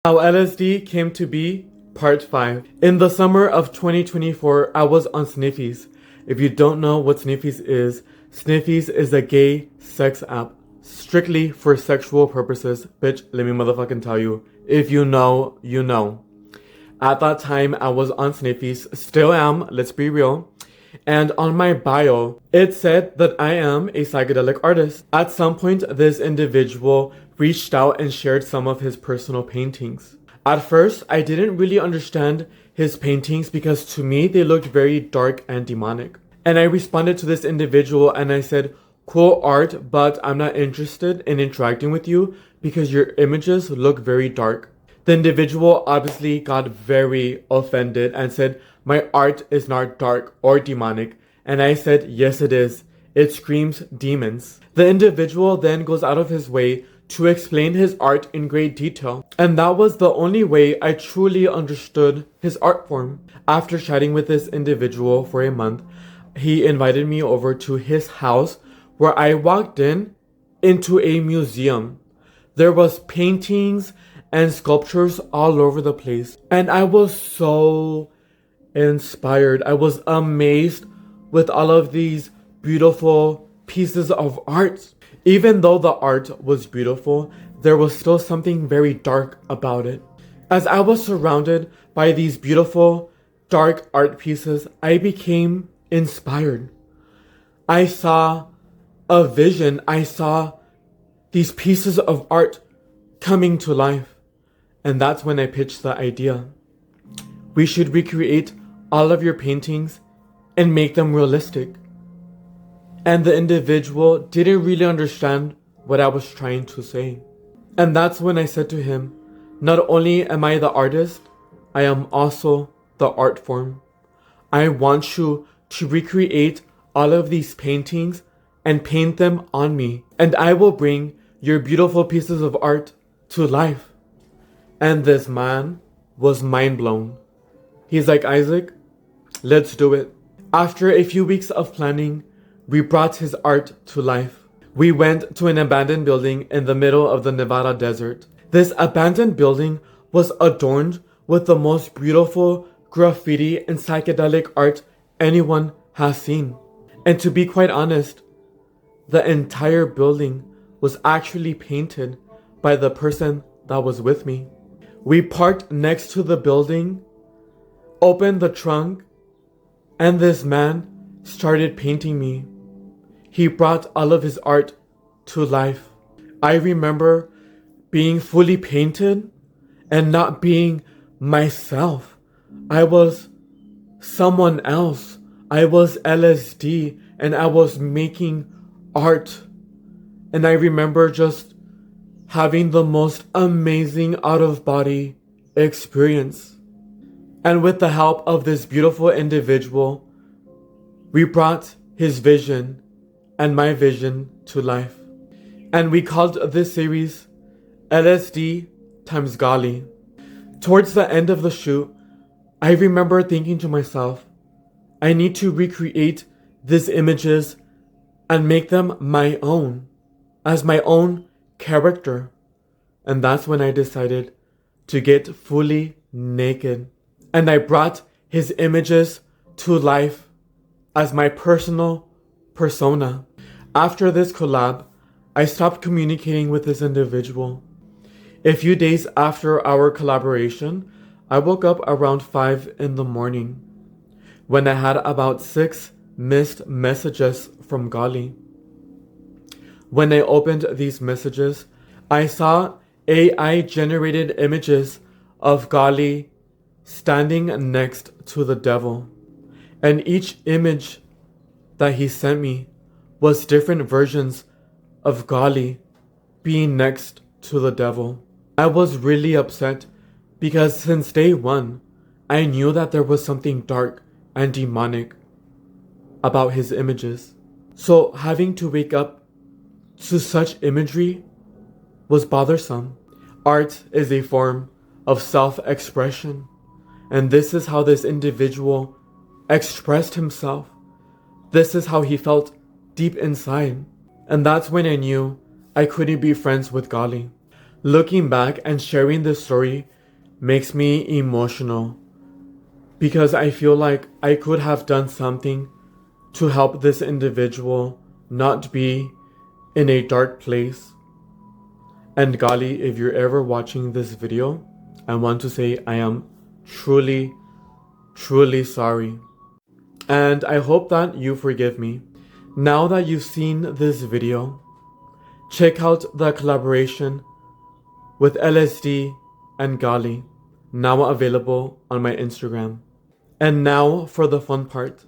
How LSD came to be, part 5. In the summer of 2024, I was on Sniffies. If you don't know what Sniffies is a gay sex app. Strictly for sexual purposes. Bitch, let me motherfucking tell you. If you know, you know. At that time, I was on Sniffies. Still am, let's be real. And on my bio, it said that I am a psychedelic artist. At some point, this individual reached out and shared some of his personal paintings. At first, I didn't really understand his paintings because to me, they looked very dark and demonic. And I responded to this individual and I said, cool art, but I'm not interested in interacting with you because your images look very dark. The individual obviously got very offended and said, my art is not dark or demonic. And I said, yes it is. It screams demons. The individual then goes out of his way to explain his art in great detail. And that was the only way I truly understood his art form. After chatting with this individual for a month, he invited me over to his house where I walked into a museum. There was paintings and sculptures all over the place. And I was so inspired. I was amazed with all of these beautiful pieces of art. Even though the art was beautiful, there was still something very dark about it. As I was surrounded by these beautiful, dark art pieces, I became inspired. I saw a vision. I saw these pieces of art coming to life. And that's when I pitched the idea. We should recreate all of your paintings and make them realistic. And the individual didn't really understand what I was trying to say. And that's when I said to him, not only am I the artist, I am also the art form. I want you to recreate all of these paintings and paint them on me. And I will bring your beautiful pieces of art to life. And this man was mind blown. He's like, Isaac, let's do it. After a few weeks of planning, we brought his art to life. We went to an abandoned building in the middle of the Nevada desert. This abandoned building was adorned with the most beautiful graffiti and psychedelic art anyone has seen. And to be quite honest, the entire building was actually painted by the person that was with me. We parked next to the building, opened the trunk, and this man started painting me. He brought all of his art to life. I remember being fully painted and not being myself. I was someone else. I was LSD and I was making art. And I remember just having the most amazing out-of-body experience. And with the help of this beautiful individual, we brought his vision and my vision to life. And we called this series LSDxGolly. Towards the end of the shoot, I remember thinking to myself, I need to recreate these images and make them my own, as my own character. And that's when I decided to get fully naked. And I brought his images to life as my personal persona. After this collab, I stopped communicating with this individual. A few days after our collaboration, I woke up around 5 in the morning when I had about 6 missed messages from Golly. When I opened these messages, I saw AI-generated images of Golly standing next to the devil. And each image that he sent me was different versions of Golly being next to the devil. I was really upset because since day one, I knew that there was something dark and demonic about his images. So having to wake up to such imagery was bothersome. Art is a form of self-expression, and this is how this individual expressed himself. This is how he felt deep inside. And that's when I knew I couldn't be friends with Golly. Looking back and sharing this story makes me emotional because I feel like I could have done something to help this individual not be in a dark place. And golly, if you're ever watching this video, I want to say I am truly, truly sorry. And I hope that you forgive me. Now that you've seen this video, check out the collaboration with LSD and Golly, now available on my Instagram. And now for the fun part.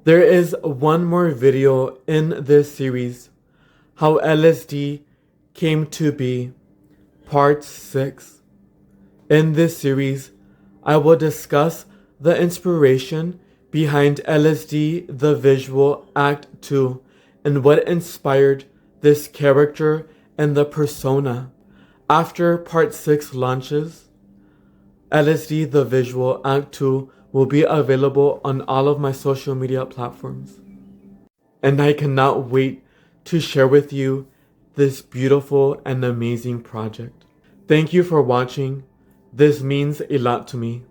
There is one more video in this series, how LSD came to be, part 6. In this series, I will discuss the inspiration behind LSD the Visual Act 2 and what inspired this character and the persona. After part 6 launches, LSD the Visual Act 2 will be available on all of my social media platforms. And I cannot wait to share with you this beautiful and amazing project. Thank you for watching. This means a lot to me.